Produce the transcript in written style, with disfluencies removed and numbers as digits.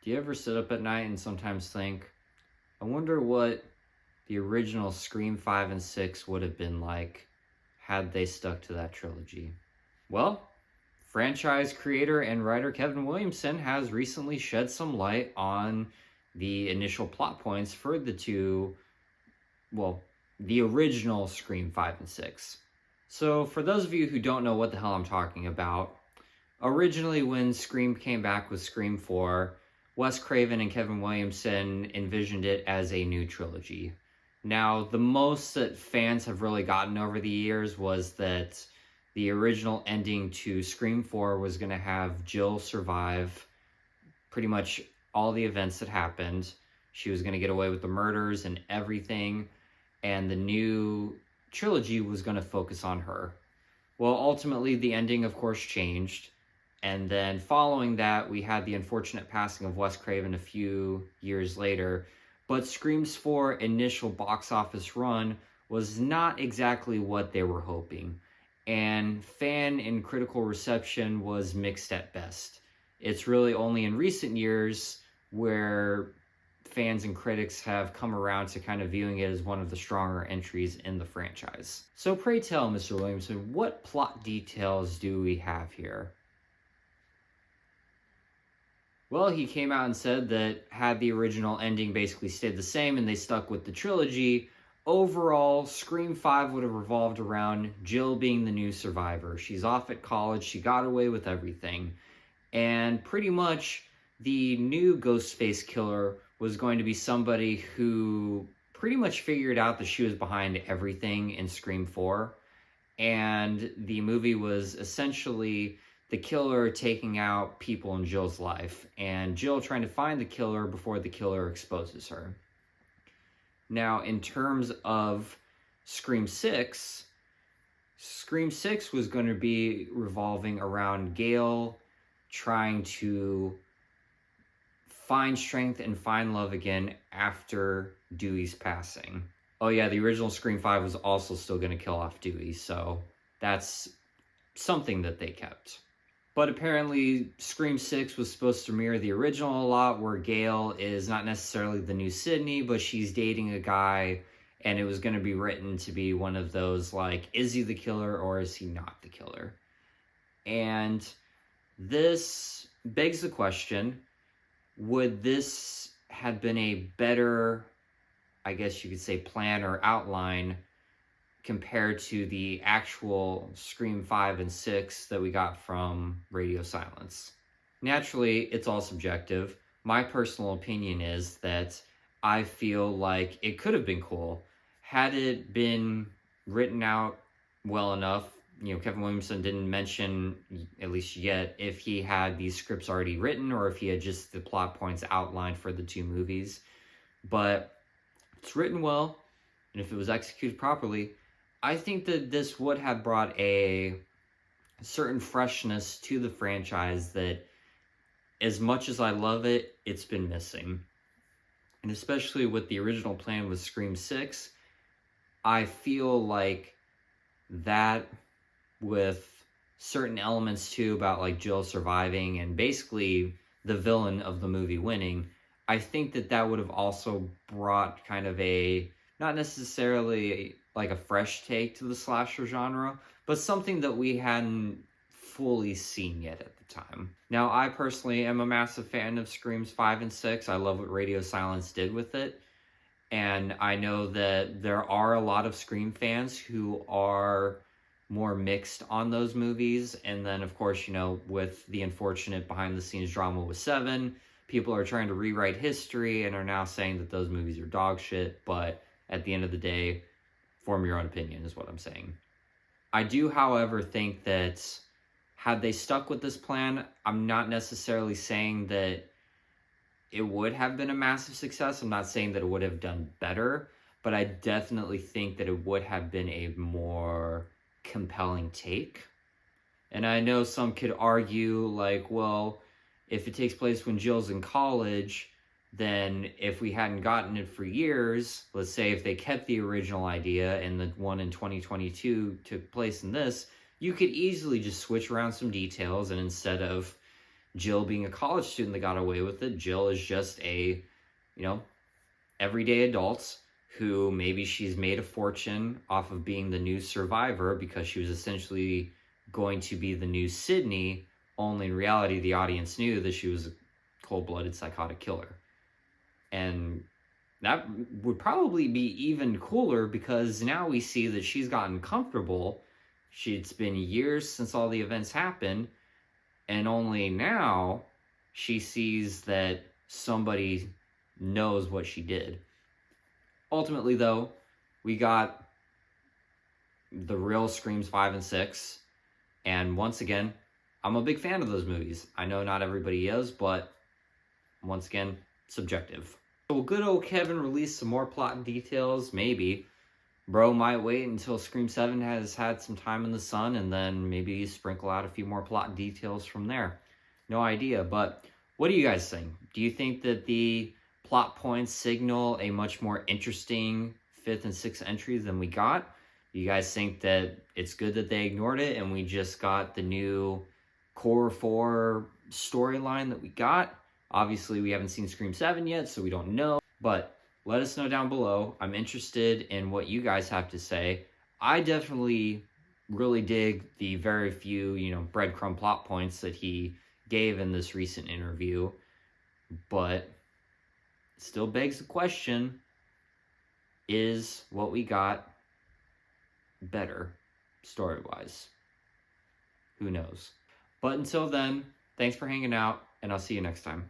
Do you ever sit up at night and sometimes think, I wonder what the original Scream 5 and 6 would have been like had they stuck to that trilogy? Well, franchise creator and writer Kevin Williamson has recently shed some light on the initial plot points for the original Scream 5 and 6. So, for those of you who don't know what the hell I'm talking about, originally when Scream came back with Scream 4, Wes Craven and Kevin Williamson envisioned it as a new trilogy. Now, the most that fans have really gotten over the years was that the original ending to Scream 4 was going to have Jill survive pretty much all the events that happened. She was going to get away with the murders and everything, and the new trilogy was going to focus on her. Well, ultimately, the ending, of course, changed. And then following that, we had the unfortunate passing of Wes Craven a few years later. But Scream's 4 initial box office run was not exactly what they were hoping. And fan and critical reception was mixed at best. It's really only in recent years where fans and critics have come around to kind of viewing it as one of the stronger entries in the franchise. So pray tell, Mr. Williamson, what plot details do we have here? Well, he came out and said that had the original ending basically stayed the same and they stuck with the trilogy, overall, Scream 5 would have revolved around Jill being the new survivor. She's off at college, she got away with everything. And pretty much the new Ghostface killer was going to be somebody who pretty much figured out that she was behind everything in Scream 4. And the movie was essentially the killer taking out people in Jill's life, and Jill trying to find the killer before the killer exposes her. Now, in terms of Scream 6, Scream 6 was going to be revolving around Gale trying to find strength and find love again after Dewey's passing. Oh yeah, the original Scream 5 was also still going to kill off Dewey, so that's something that they kept. But apparently, Scream 6 was supposed to mirror the original a lot, where Gale is not necessarily the new Sydney, but she's dating a guy, and it was going to be written to be one of those, like, is he the killer or is he not the killer? And this begs the question, would this have been a better, I guess you could say, plan or outline compared to the actual Scream 5 and 6 that we got from Radio Silence? Naturally, it's all subjective. My personal opinion is that I feel like it could have been cool. Had it been written out well enough, Kevin Williamson didn't mention, at least yet, if he had these scripts already written or if he had just the plot points outlined for the two movies. But it's written well, and if it was executed properly, I think that this would have brought a certain freshness to the franchise that, as much as I love it, it's been missing. And especially with the original plan with Scream 6, I feel like that, with certain elements too about like Jill surviving and basically the villain of the movie winning, I think that that would have also brought kind of a, not necessarily like a fresh take to the slasher genre, but something that we hadn't fully seen yet at the time. Now, I personally am a massive fan of Screams 5 and 6. I love what Radio Silence did with it. And I know that there are a lot of Scream fans who are more mixed on those movies. And then, of course, with the unfortunate behind-the-scenes drama with 7, people are trying to rewrite history and are now saying that those movies are dog shit. But at the end of the day, form your own opinion is what I'm saying. I do, however, think that had they stuck with this plan, I'm not necessarily saying that it would have been a massive success. I'm not saying that it would have done better, but I definitely think that it would have been a more compelling take. And I know some could argue, like, well, if it takes place when Jill's in college, then if we hadn't gotten it for years, let's say if they kept the original idea and the one in 2022 took place in this, you could easily just switch around some details, and instead of Jill being a college student that got away with it. Jill is just a, everyday adult who maybe she's made a fortune off of being the new survivor because she was essentially going to be the new Sydney, only in reality the audience knew that she was a cold-blooded psychotic killer. And that would probably be even cooler because now we see that she's gotten comfortable. It's been years since all the events happened, and only now she sees that somebody knows what she did. Ultimately, though, we got the real Screams 5 and 6. And once again, I'm a big fan of those movies. I know not everybody is, but once again, subjective. Will good old Kevin release some more plot details? Maybe. Bro might wait until Scream 7 has had some time in the sun and then maybe sprinkle out a few more plot details from there. No idea, but what do you guys think? Do you think that the plot points signal a much more interesting 5th and 6th entries than we got? Do you guys think that it's good that they ignored it and we just got the new Core 4 storyline that we got? Obviously, we haven't seen Scream 7 yet, so we don't know, but let us know down below. I'm interested in what you guys have to say. I definitely really dig the very few, breadcrumb plot points that he gave in this recent interview, but it still begs the question, is what we got better story-wise? Who knows? But until then, thanks for hanging out, and I'll see you next time.